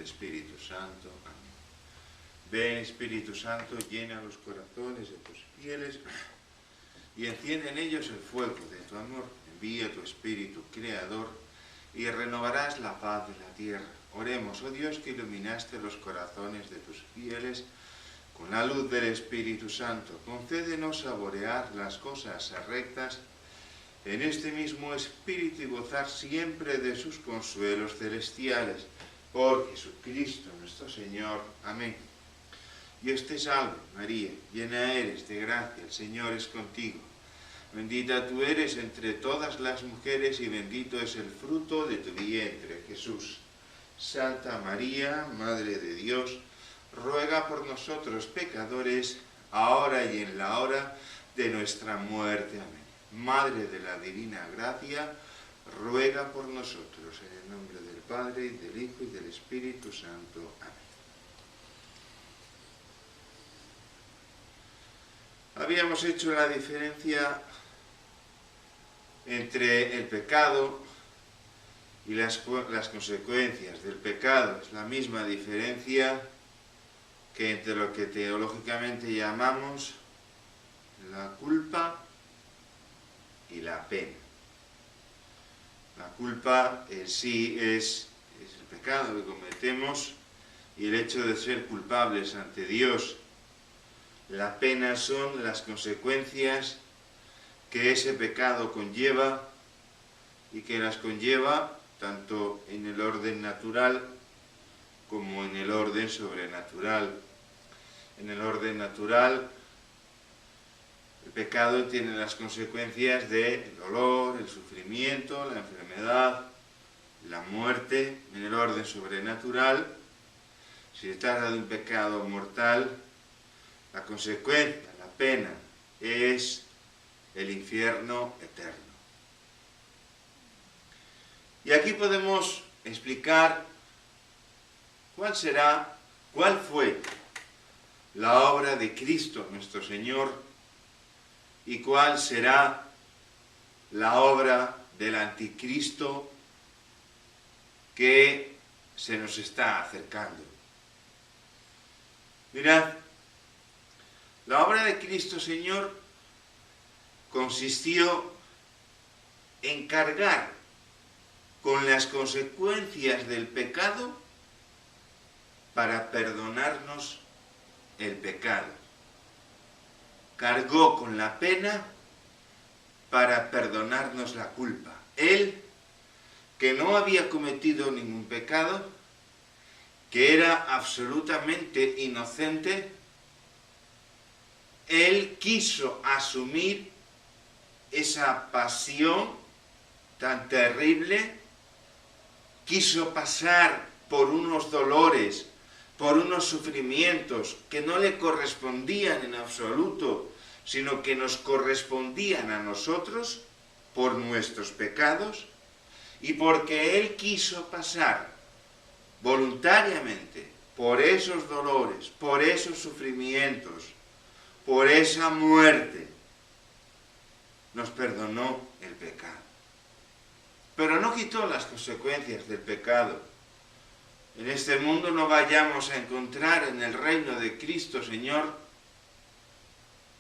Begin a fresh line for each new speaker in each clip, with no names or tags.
Espíritu Santo. Amén. Ven, Espíritu Santo, llena los corazones de tus fieles y enciende en ellos el fuego de tu amor. Envía tu Espíritu Creador y renovarás la paz de la tierra. Oremos, oh Dios, que iluminaste los corazones de tus fieles con la luz del Espíritu Santo. Concédenos saborear las cosas rectas en este mismo Espíritu y gozar siempre de sus consuelos celestiales. Por Jesucristo nuestro Señor. Amén. Dios te salve, María, llena eres de gracia, el Señor es contigo. Bendita tú eres entre todas las mujeres y bendito es el fruto de tu vientre, Jesús. Santa María, Madre de Dios, ruega por nosotros pecadores, ahora y en la hora de nuestra muerte. Amén. Madre de la Divina Gracia, ruega por nosotros, en el nombre del Padre, y del Hijo, y del Espíritu Santo. Amén. Habíamos hecho la diferencia entre el pecado y las consecuencias del pecado. Es la misma diferencia que entre lo que teológicamente llamamos la culpa y la pena. La culpa en sí es el pecado que cometemos y el hecho de ser culpables ante Dios. La pena son las consecuencias que ese pecado conlleva y que las conlleva tanto en el orden natural como en el orden sobrenatural. En el orden natural, el pecado tiene las consecuencias del dolor, el sufrimiento, la enfermedad, la muerte. En el orden sobrenatural, si se trata de un pecado mortal, la consecuencia, la pena, es el infierno eterno. Y aquí podemos explicar cuál fue la obra de Cristo nuestro Señor y cuál será la obra del anticristo que se nos está acercando. Mirad, la obra de Cristo Señor consistió en cargar con las consecuencias del pecado para perdonarnos el pecado. Cargó con la pena para perdonarnos la culpa. Él, que no había cometido ningún pecado, que era absolutamente inocente, Él quiso asumir esa pasión tan terrible, quiso pasar por unos dolores, por unos sufrimientos que no le correspondían en absoluto, sino que nos correspondían a nosotros por nuestros pecados, y porque Él quiso pasar voluntariamente por esos dolores, por esos sufrimientos, por esa muerte, nos perdonó el pecado. Pero no quitó las consecuencias del pecado. En este mundo no vayamos a encontrar en el reino de Cristo Señor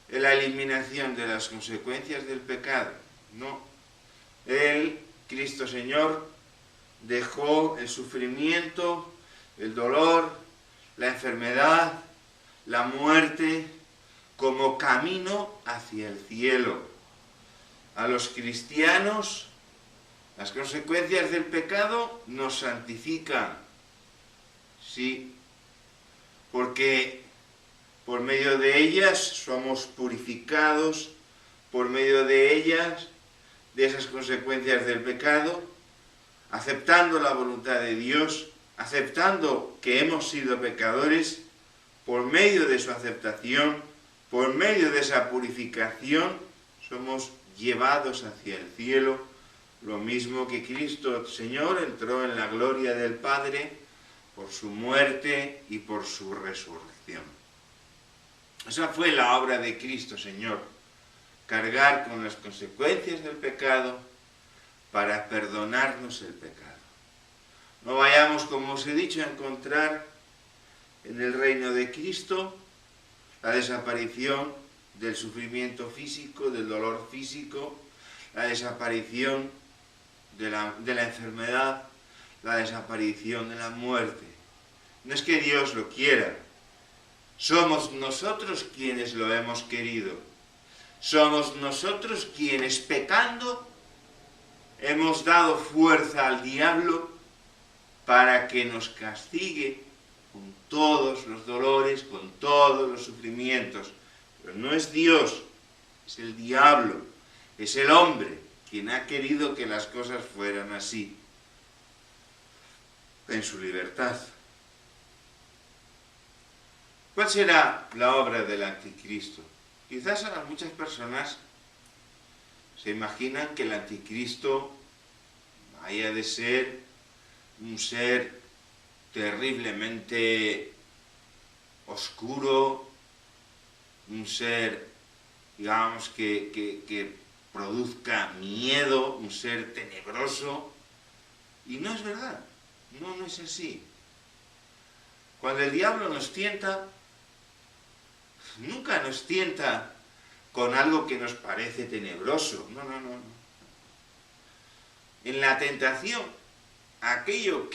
la eliminación de las consecuencias del pecado. No. Él, Cristo Señor, dejó el sufrimiento, el dolor, la enfermedad, la muerte como camino hacia el cielo. A los cristianos, las consecuencias del pecado nos santifican. Sí, porque por medio de ellas somos purificados, por medio de ellas, de esas consecuencias del pecado, aceptando la voluntad de Dios, aceptando que hemos sido pecadores, por medio de su aceptación, por medio de esa purificación, somos llevados hacia el cielo, lo mismo que Cristo Señor entró en la gloria del Padre por su muerte y por su resurrección. Esa fue la obra de Cristo Señor, cargar con las consecuencias del pecado para perdonarnos el pecado. No vayamos, como os he dicho, a encontrar en el reino de Cristo la desaparición del sufrimiento físico, del dolor físico, la desaparición de la enfermedad, la desaparición de la muerte. No es que Dios lo quiera, somos nosotros quienes lo hemos querido. Somos nosotros quienes, pecando, hemos dado fuerza al diablo para que nos castigue con todos los dolores, con todos los sufrimientos. Pero no es Dios, es el diablo, es el hombre quien ha querido que las cosas fueran así, en su libertad. ¿Cuál será la obra del anticristo? Quizás a muchas personas se imaginan que el anticristo haya de ser un ser terriblemente oscuro, un ser, digamos, que produzca miedo, un ser tenebroso. Y no es verdad, no es así. Cuando el diablo nos tienta, nunca nos tienta con algo que nos parece tenebroso. No. En la tentación, aquello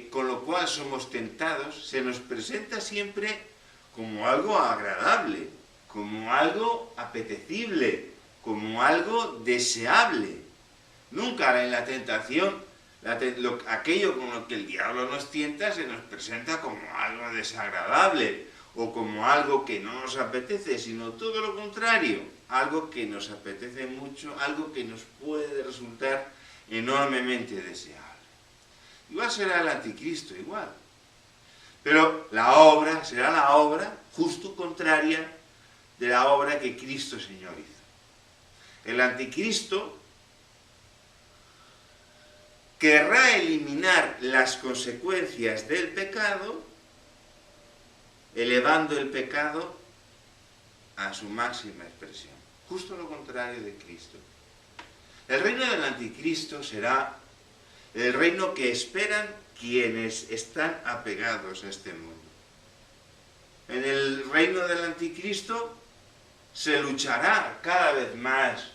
con lo cual somos tentados se nos presenta siempre como algo agradable, como algo apetecible, como algo deseable. Nunca en la tentación, aquello con lo que el diablo nos tienta se nos presenta como algo desagradable o como algo que no nos apetece, sino todo lo contrario, algo que nos apetece mucho, algo que nos puede resultar enormemente deseable. Igual será el anticristo, igual. Pero la obra será la obra justo contraria de la obra que Cristo Señor hizo. El anticristo querrá eliminar las consecuencias del pecado, elevando el pecado a su máxima expresión. Justo lo contrario de Cristo. El reino del anticristo será el reino que esperan quienes están apegados a este mundo. En el reino del anticristo se luchará cada vez más,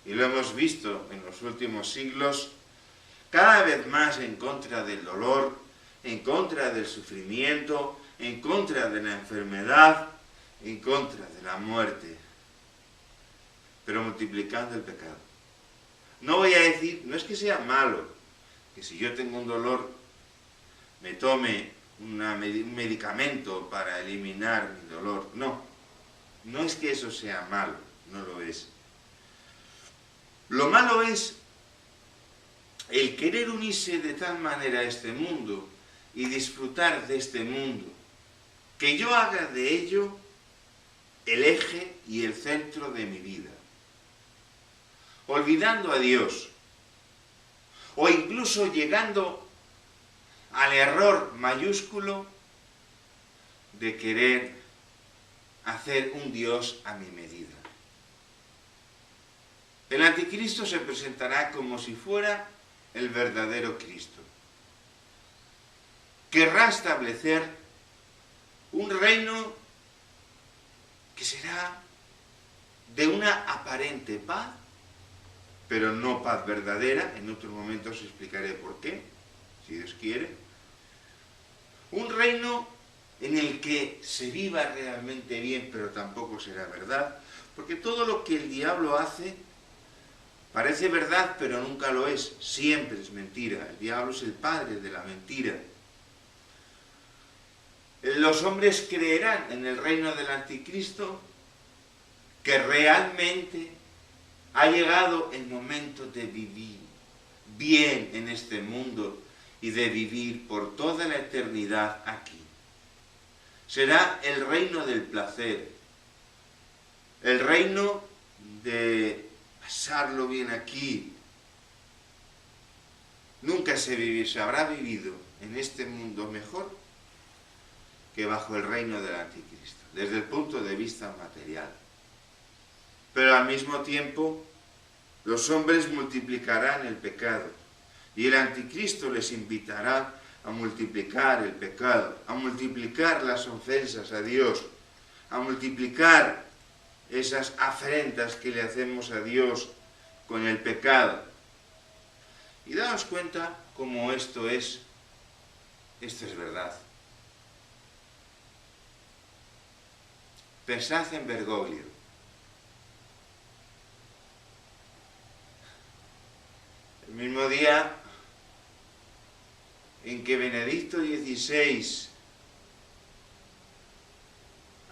y lo hemos visto en los últimos siglos, cada vez más en contra del dolor, en contra del sufrimiento, en contra de la enfermedad, en contra de la muerte, pero multiplicando el pecado. No voy a decir, no es que sea malo, que si yo tengo un dolor me tome un medicamento para eliminar mi dolor. No es que eso sea malo, no lo es. Lo malo es el querer unirse de tal manera a este mundo y disfrutar de este mundo, que yo haga de ello el eje y el centro de mi vida, olvidando a Dios, o incluso llegando al error mayúsculo de querer hacer un Dios a mi medida. El anticristo se presentará como si fuera el verdadero Cristo. Querrá establecer un reino que será de una aparente paz, pero no paz verdadera. En otros momentos os explicaré por qué, si Dios quiere. Un reino en el que se viva realmente bien, pero tampoco será verdad, porque todo lo que el diablo hace parece verdad, pero nunca lo es, siempre es mentira. El diablo es el padre de la mentira. Los hombres creerán en el reino del anticristo, que realmente ha llegado el momento de vivir bien en este mundo y de vivir por toda la eternidad aquí. Será el reino del placer, el reino de pasarlo bien aquí. Nunca se habrá vivido en este mundo mejor que bajo el reino del anticristo, desde el punto de vista material. Pero al mismo tiempo, los hombres multiplicarán el pecado y el anticristo les invitará a multiplicar el pecado, a multiplicar las ofensas a Dios, a multiplicar esas afrentas que le hacemos a Dios con el pecado. Y daos cuenta cómo esto es verdad. Pensad en Bergoglio. El mismo día en que Benedicto XVI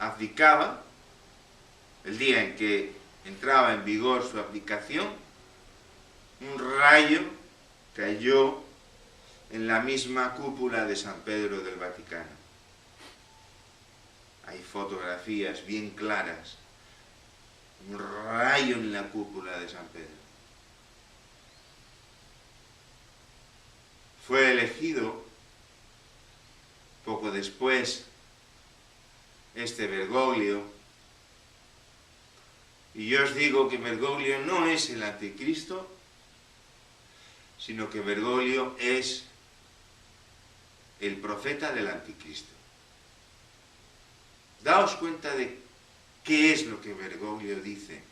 abdicaba, el día en que entraba en vigor su abdicación, un rayo cayó en la misma cúpula de San Pedro del Vaticano. Hay fotografías bien claras, un rayo en la cúpula de San Pedro. Fue elegido poco después este Bergoglio, y yo os digo que Bergoglio no es el anticristo, sino que Bergoglio es el profeta del anticristo. Daos cuenta de qué es lo que Bergoglio dice.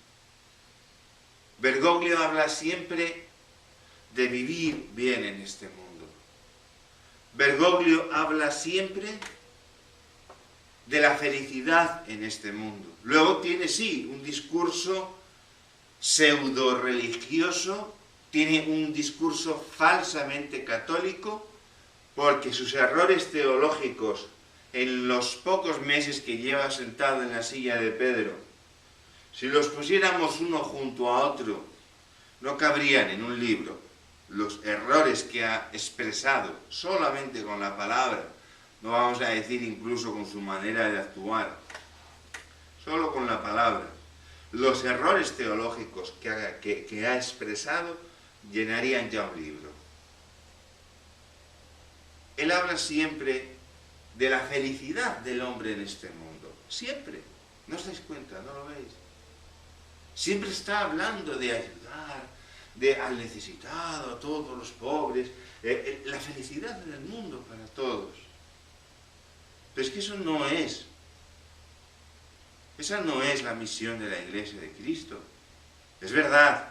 Bergoglio habla siempre de vivir bien en este mundo. Bergoglio habla siempre de la felicidad en este mundo. Luego tiene, sí, un discurso pseudo-religioso, tiene un discurso falsamente católico, porque sus errores teológicos en los pocos meses que lleva sentado en la silla de Pedro, si los pusiéramos uno junto a otro, no cabrían en un libro. Los errores que ha expresado solamente con la palabra, no vamos a decir incluso con su manera de actuar, solo con la palabra, los errores teológicos que ha expresado llenarían ya un libro. Él habla siempre de la felicidad del hombre en este mundo, siempre. ¿No os dais cuenta? ¿No lo veis? Siempre está hablando de ayudar al necesitado, a todos los pobres, la felicidad del mundo para todos. Pero es que esa no es la misión de la Iglesia de Cristo. Es verdad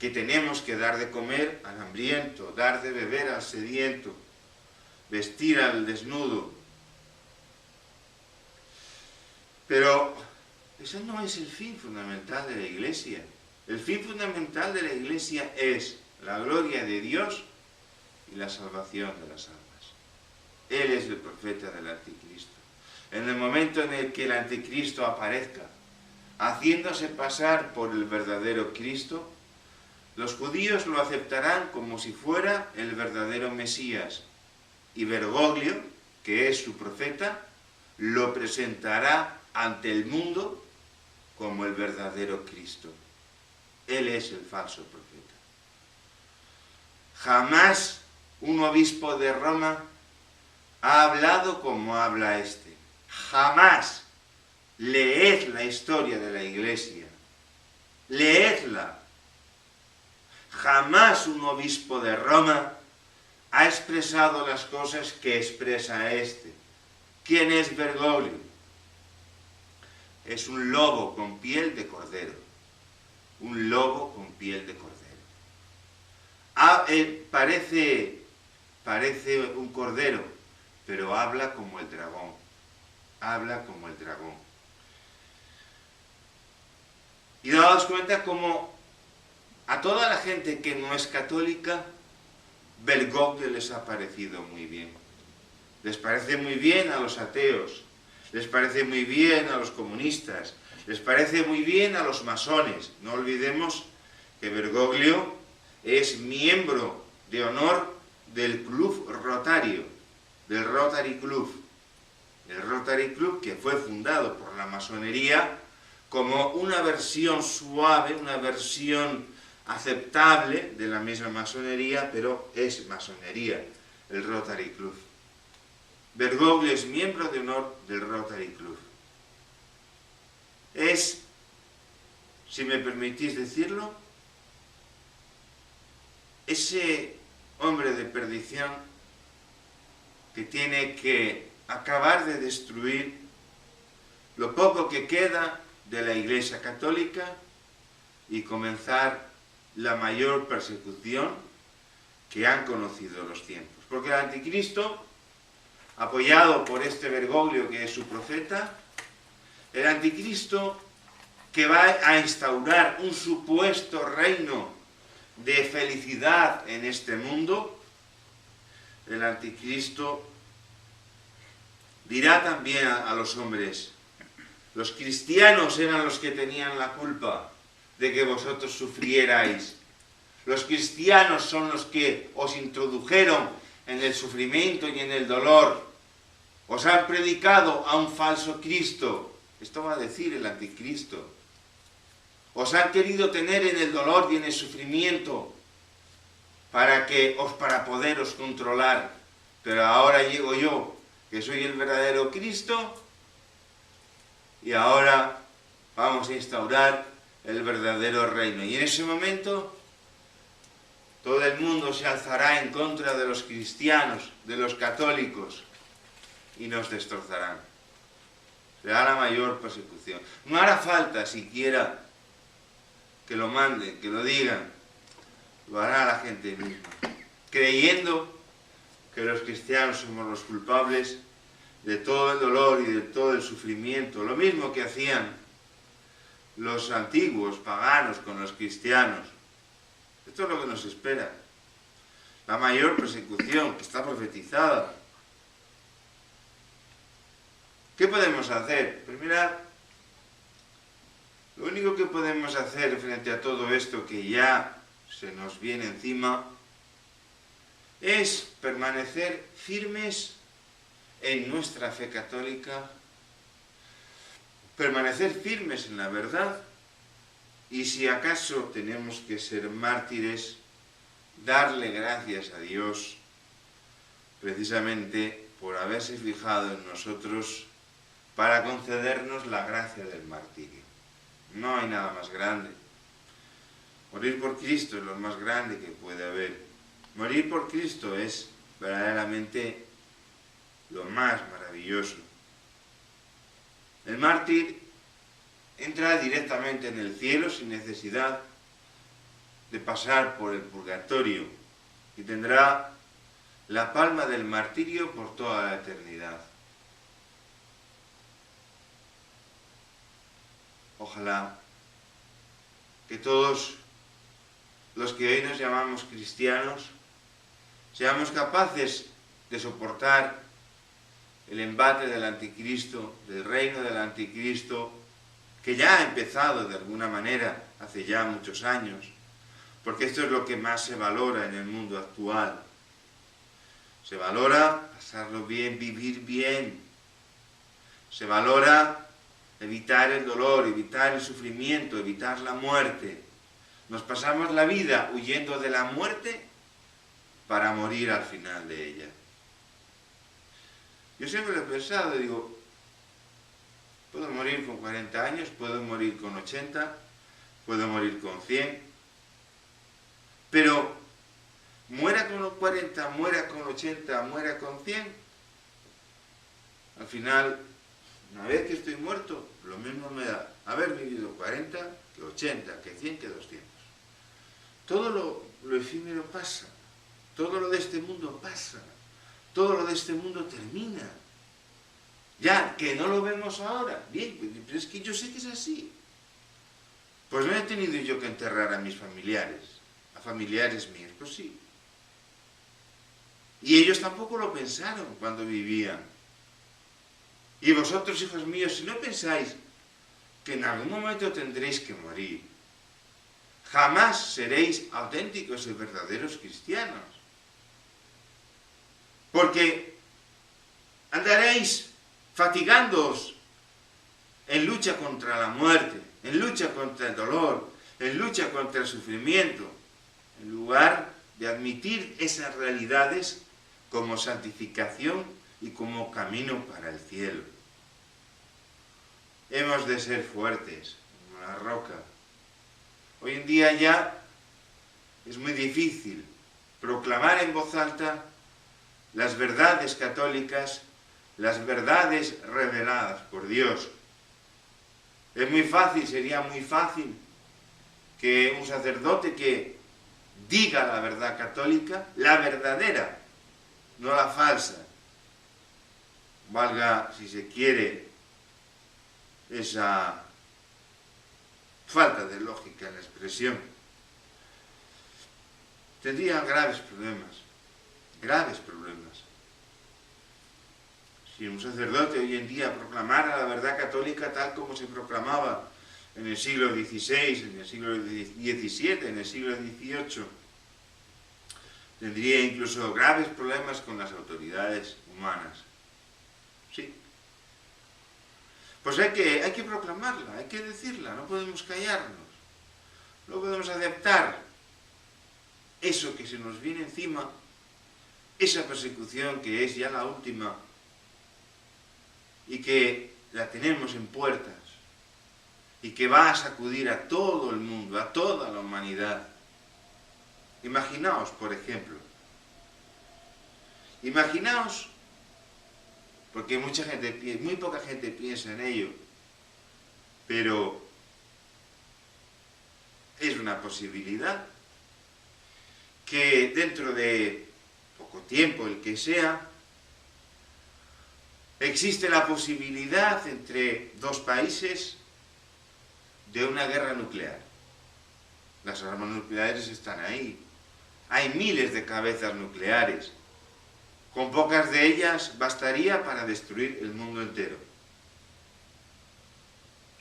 que tenemos que dar de comer al hambriento, dar de beber al sediento, vestir al desnudo. Pero ese no es el fin fundamental de la Iglesia. El fin fundamental de la Iglesia es la gloria de Dios y la salvación de las almas. Él es el profeta del anticristo. En el momento en el que el anticristo aparezca, haciéndose pasar por el verdadero Cristo, los judíos lo aceptarán como si fuera el verdadero Mesías. Y Bergoglio, que es su profeta, lo presentará ante el mundo como el verdadero Cristo. Él es el falso profeta. Jamás un obispo de Roma ha hablado como habla este. Jamás. Leed la historia de la Iglesia. Leedla. Jamás un obispo de Roma ha expresado las cosas que expresa este. ¿Quién es Bergoglio? Es un lobo con piel de cordero. Un lobo con piel de cordero. Parece un cordero, pero habla como el dragón. Habla como el dragón. Y daos cuenta como a toda la gente que no es católica, Bergoglio les ha parecido muy bien. Les parece muy bien a los ateos, les parece muy bien a los comunistas, les parece muy bien a los masones. No olvidemos que Bergoglio es miembro de honor del Club Rotario, del Rotary Club. El Rotary Club, que fue fundado por la masonería como una versión suave, una versión aceptable de la misma masonería, pero es masonería, el Rotary Club. Bergoglio es miembro de honor del Rotary Club. Es, si me permitís decirlo, ese hombre de perdición que tiene que acabar de destruir lo poco que queda de la Iglesia Católica y comenzar la mayor persecución que han conocido los tiempos. Porque el anticristo, apoyado por este Bergoglio que es su profeta, el anticristo que va a instaurar un supuesto reino de felicidad en este mundo, el anticristo dirá también a los hombres: los cristianos eran los que tenían la culpa de que vosotros sufrierais. Los cristianos son los que os introdujeron en el sufrimiento y en el dolor. Os han predicado a un falso Cristo. Esto va a decir el anticristo. Os han querido tener en el dolor y en el sufrimiento para poderos controlar. Pero ahora llego yo, que soy el verdadero Cristo, y ahora vamos a instaurar el verdadero reino. Y en ese momento todo el mundo se alzará en contra de los cristianos, de los católicos, y nos destrozarán. Será la mayor persecución. No hará falta siquiera que lo manden, que lo digan. Lo hará la gente misma, creyendo que los cristianos somos los culpables de todo el dolor y de todo el sufrimiento. Lo mismo que hacían los antiguos paganos con los cristianos. Esto es lo que nos espera. La mayor persecución que está profetizada. ¿Qué podemos hacer? Pues mirad, lo único que podemos hacer frente a todo esto que ya se nos viene encima es permanecer firmes en nuestra fe católica, permanecer firmes en la verdad, y si acaso tenemos que ser mártires, darle gracias a Dios precisamente por haberse fijado en nosotros para concedernos la gracia del martirio. No hay nada más grande. Morir por Cristo es lo más grande que puede haber. Morir por Cristo es verdaderamente lo más maravilloso. El mártir entra directamente en el cielo sin necesidad de pasar por el purgatorio y tendrá la palma del martirio por toda la eternidad. Ojalá que todos los que hoy nos llamamos cristianos seamos capaces de soportar el embate del anticristo, del reino del anticristo, que ya ha empezado de alguna manera hace ya muchos años, porque esto es lo que más se valora en el mundo actual. Se valora pasarlo bien, vivir bien. Se valora evitar el dolor, evitar el sufrimiento, evitar la muerte. Nos pasamos la vida huyendo de la muerte para morir al final de ella. Yo siempre lo he pensado, digo, puedo morir con 40 años, puedo morir con 80, puedo morir con 100, pero muera con 40, muera con 80, muera con 100, al final, una vez que estoy muerto, lo mismo me da haber vivido 40 que 80, que 100, que 200. Todo lo efímero pasa, todo lo de este mundo pasa, todo lo de este mundo termina. Ya, que no lo vemos ahora, bien, pero es que yo sé que es así. Pues no he tenido yo que enterrar a mis familiares, a familiares míos, pues sí. Y ellos tampoco lo pensaron cuando vivían. Y vosotros, hijos míos, si no pensáis que en algún momento tendréis que morir, jamás seréis auténticos y verdaderos cristianos. Porque andaréis fatigándoos en lucha contra la muerte, en lucha contra el dolor, en lucha contra el sufrimiento, en lugar de admitir esas realidades como santificación y como camino para el cielo. Hemos de ser fuertes, como la roca. Hoy en día ya es muy difícil proclamar en voz alta las verdades católicas, las verdades reveladas por Dios. Es muy fácil, sería muy fácil que un sacerdote que diga la verdad católica, la verdadera, no la falsa, valga, si se quiere, esa falta de lógica en la expresión, tendría graves problemas, graves problemas. Si un sacerdote hoy en día proclamara la verdad católica tal como se proclamaba en el siglo XVI, en el siglo XVII, en el siglo XVIII, tendría incluso graves problemas con las autoridades humanas. Sí. Pues hay que proclamarla, hay que decirla, no podemos callarnos, no podemos aceptar eso que se nos viene encima, esa persecución que es ya la última y que la tenemos en puertas y que va a sacudir a todo el mundo, a toda la humanidad. Imaginaos, por ejemplo, porque muy poca gente piensa en ello, pero es una posibilidad que dentro de poco tiempo, el que sea, existe la posibilidad entre dos países de una guerra nuclear. Las armas nucleares están ahí. Hay miles de cabezas nucleares. Con pocas de ellas bastaría para destruir el mundo entero.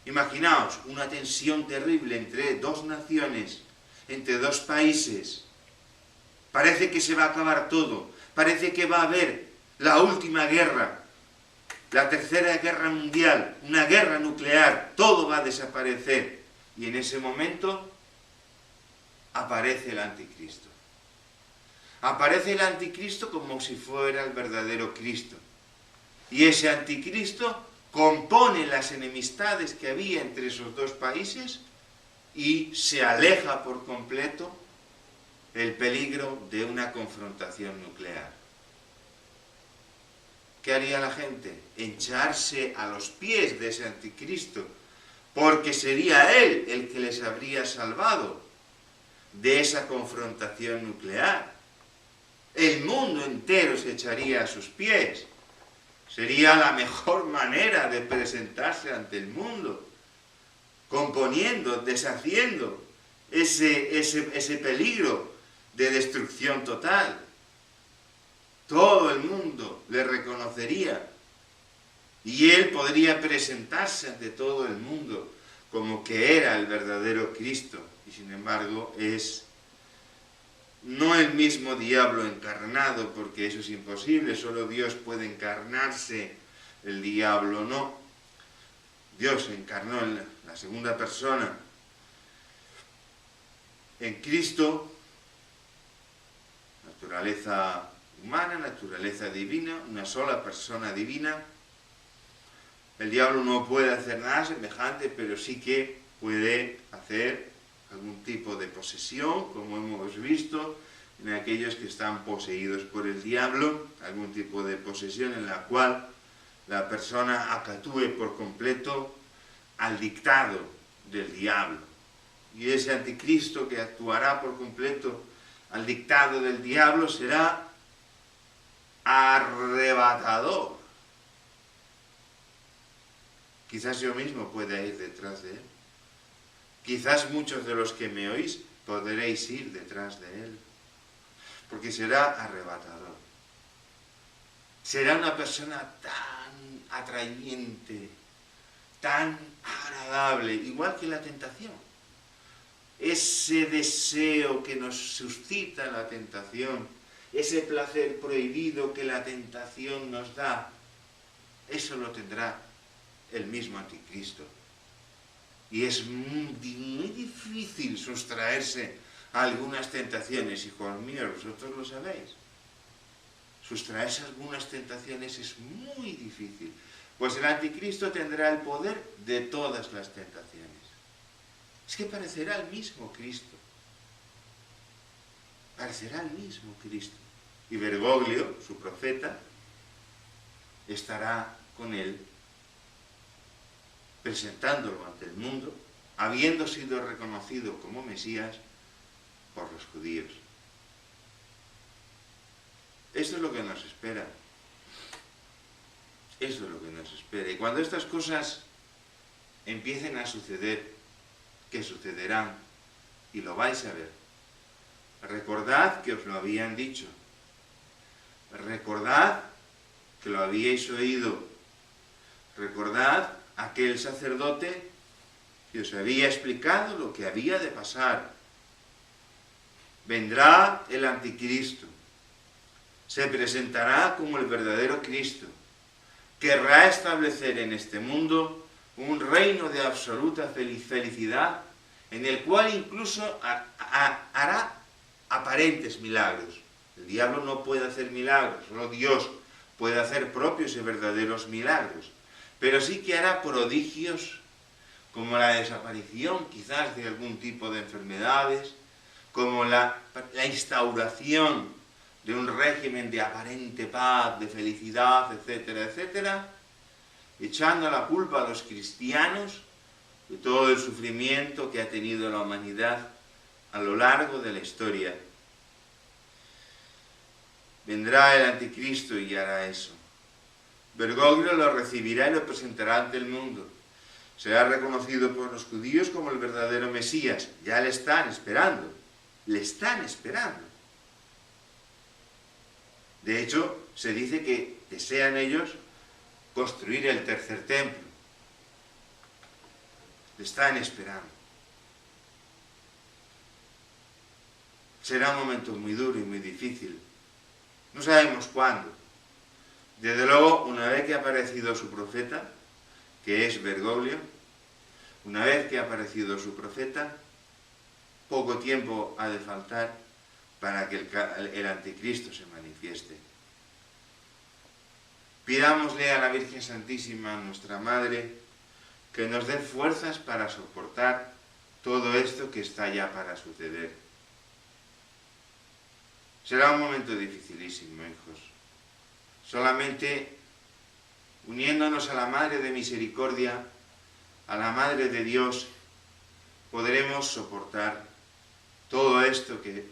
Imaginaos una tensión terrible entre dos naciones, entre dos países. Parece que se va a acabar todo. Parece que va a haber la última guerra. La tercera guerra mundial, una guerra nuclear, todo va a desaparecer. Y en ese momento aparece el anticristo. Aparece el anticristo como si fuera el verdadero Cristo. Y ese anticristo compone las enemistades que había entre esos dos países y se aleja por completo el peligro de una confrontación nuclear. ¿Qué haría la gente? Echarse a los pies de ese anticristo, porque sería él el que les habría salvado de esa confrontación nuclear. El mundo entero se echaría a sus pies. Sería la mejor manera de presentarse ante el mundo, componiendo, deshaciendo ese peligro de destrucción total. Todo el mundo le reconocería y él podría presentarse ante todo el mundo como que era el verdadero Cristo. Y sin embargo es no el mismo diablo encarnado, porque eso es imposible, solo Dios puede encarnarse, el diablo no. Dios se encarnó en la segunda persona, en Cristo, naturaleza humana, naturaleza divina, una sola persona divina. El diablo no puede hacer nada semejante, pero sí que puede hacer algún tipo de posesión, como hemos visto en aquellos que están poseídos por el diablo, algún tipo de posesión en la cual la persona acatúe por completo al dictado del diablo. Y ese anticristo que actuará por completo al dictado del diablo será arrebatador. Quizás yo mismo pueda ir detrás de él. Quizás muchos de los que me oís podréis ir detrás de él, porque será arrebatador. Será una persona tan atrayente, tan agradable, igual que la tentación. Ese deseo que nos suscita la tentación, ese placer prohibido que la tentación nos da, eso lo tendrá el mismo anticristo. Y es muy difícil sustraerse a algunas tentaciones, hijos míos, vosotros lo sabéis. Sustraerse a algunas tentaciones es muy difícil, pues el anticristo tendrá el poder de todas las tentaciones. Es que parecerá el mismo Cristo. Parecerá el mismo Cristo. Y Bergoglio, su profeta, estará con él, presentándolo ante el mundo, habiendo sido reconocido como Mesías por los judíos. Esto es lo que nos espera. Eso es lo que nos espera. Y cuando estas cosas empiecen a suceder, que sucederán, y lo vais a ver, recordad que os lo habían dicho. Recordad que lo habíais oído. Recordad aquel sacerdote que os había explicado lo que había de pasar. Vendrá el anticristo. Se presentará como el verdadero Cristo. Querrá establecer en este mundo un reino de absoluta felicidad, en el cual incluso hará aparentes milagros. El diablo no puede hacer milagros, solo Dios puede hacer propios y verdaderos milagros. Pero sí que hará prodigios, como la desaparición quizás de algún tipo de enfermedades, como la instauración de un régimen de aparente paz, de felicidad, etcétera, etcétera, echando la culpa a los cristianos de todo el sufrimiento que ha tenido la humanidad a lo largo de la historia. Vendrá el anticristo y hará eso. Bergoglio lo recibirá y lo presentará ante el mundo. Será reconocido por los judíos como el verdadero Mesías. Ya le están esperando. Le están esperando. De hecho, se dice que desean ellos construir el tercer templo. Le están esperando. Será un momento muy duro y muy difícil. No sabemos cuándo. Desde luego, una vez que ha aparecido su profeta, que es Bergoglio, una vez que ha aparecido su profeta, poco tiempo ha de faltar para que el anticristo se manifieste. Pidámosle a la Virgen Santísima, nuestra Madre, que nos dé fuerzas para soportar todo esto que está ya para suceder. Será un momento dificilísimo, hijos. Solamente uniéndonos a la Madre de Misericordia, a la Madre de Dios, podremos soportar todo esto que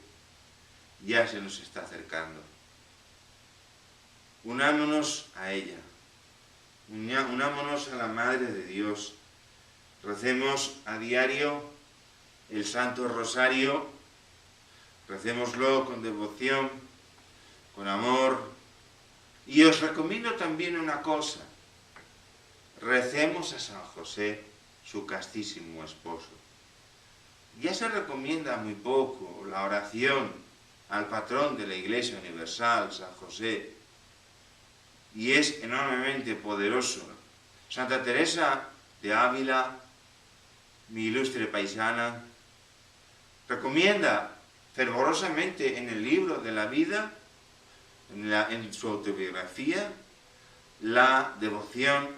ya se nos está acercando. Unámonos a ella, unámonos a la Madre de Dios, recemos a diario el Santo Rosario, recémoslo con devoción, con amor, y os recomiendo también una cosa, recemos a San José, su castísimo esposo. Ya se recomienda muy poco la oración al patrón de la Iglesia Universal, San José, y es enormemente poderoso. Santa Teresa de Ávila, mi ilustre paisana, recomienda fervorosamente en el libro de la vida, en su autobiografía, la devoción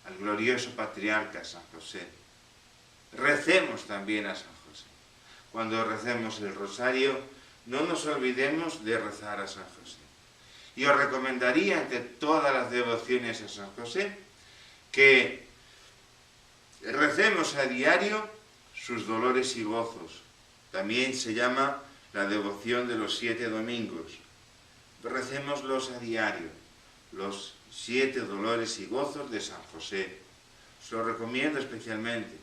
al glorioso patriarca San José. Recemos también a San José. Cuando recemos el rosario, no nos olvidemos de rezar a San José. Y os recomendaría, entre todas las devociones a San José, que recemos a diario sus dolores y gozos. También se llama la devoción de los 7 domingos. Recémoslos a diario, los 7 dolores y gozos de San José. Os lo recomiendo especialmente.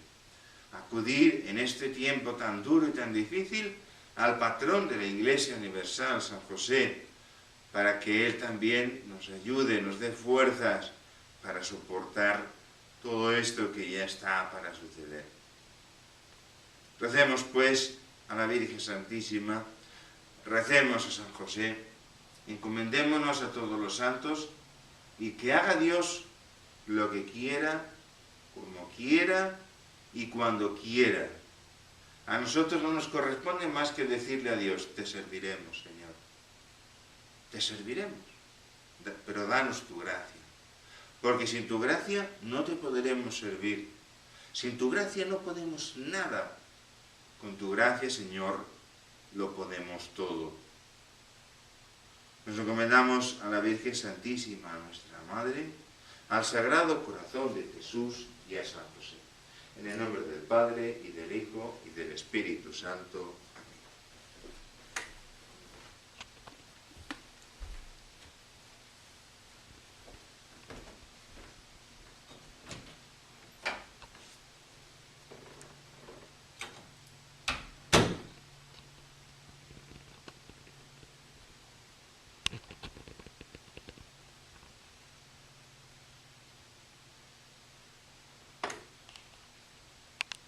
Acudir en este tiempo tan duro y tan difícil al patrón de la Iglesia Universal, San José, para que Él también nos ayude, nos dé fuerzas para soportar todo esto que ya está para suceder. Recemos pues a la Virgen Santísima, recemos a San José, encomendémonos a todos los santos y que haga Dios lo que quiera, como quiera y cuando quiera. A nosotros no nos corresponde más que decirle a Dios, te serviremos, Señor. Te serviremos, pero danos tu gracia. Porque sin tu gracia no te podremos servir. Sin tu gracia no podemos nada. Con tu gracia, Señor, lo podemos todo. Nos encomendamos a la Virgen Santísima, a nuestra Madre, al Sagrado Corazón de Jesús y a San José. En el nombre del Padre, y del Hijo, y del Espíritu Santo.